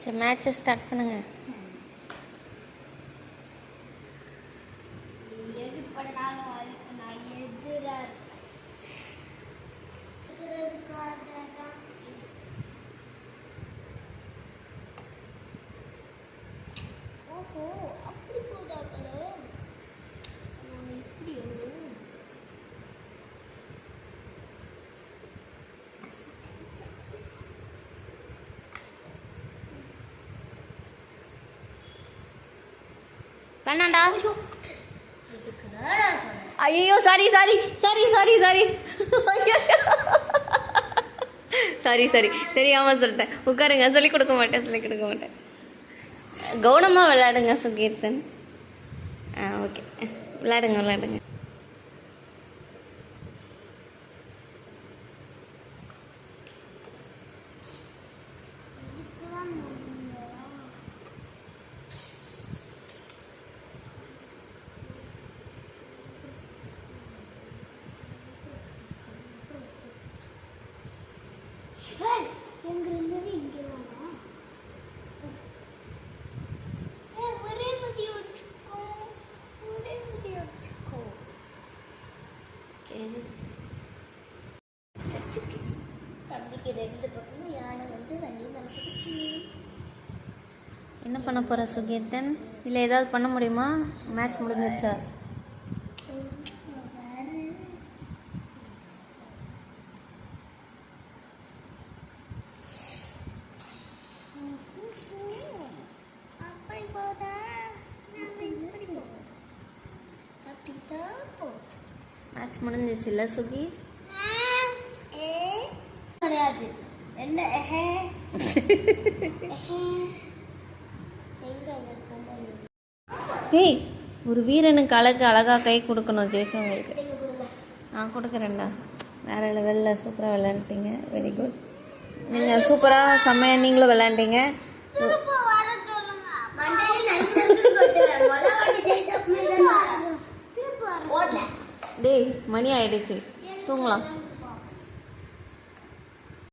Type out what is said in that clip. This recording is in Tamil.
சரி மேட்சை ஸ்டார்ட் பண்ணுங்க. எது பண்ணாலும் அதுக்கு நான் எதிராக தான். ஓஹோ அப்படி போதா கலர் இப்படி பண்ணாண்டா. ஐயோ sorry sorry sorry sorry sorry sorry sorry தெரியாமல் சொல்லிட்டேன். உட்காருங்க. சொல்லிக் கொடுக்க மாட்டேன், சொல்லிக் கொடுக்க மாட்டேன். கவனமாக விளையாடுங்க சுகீர்த்தன். ஓகே, விளையாடுங்க விளையாடுங்க. எங்க இருந்தது இங்கே வாங்க. ஒரே மதி வச்சுக்கோ, ஒரே மதி வச்சுக்கோ. தம்பிக்கு ரெண்டு பக்கமும் யானை வந்து வண்டியை நடந்துச்சு. என்ன பண்ண போகிற சுகீர்த்தன்? இல்லை ஏதாவது பண்ண முடியுமா? மேட்ச் முடிஞ்சிருச்சா? மேட்ச் முடிஞ்சிச்சு இல்லை சுகி? கிடையாது. என்ன ஏய், ஒரு வீரனுக்கு அழகாக கை கொடுக்கணும் ஜெயிச்சவங்களுக்கு. நான் கொடுக்குறேன்டா. வேறு லெவலில் சூப்பராக விளையாண்டுட்டீங்க. Very good. நீங்கள் சூப்பராக செம்மையாக நீங்களும் விளையாண்டீங்க. டேய் மணி ஆயிடுச்சு, தூங்கலாம்.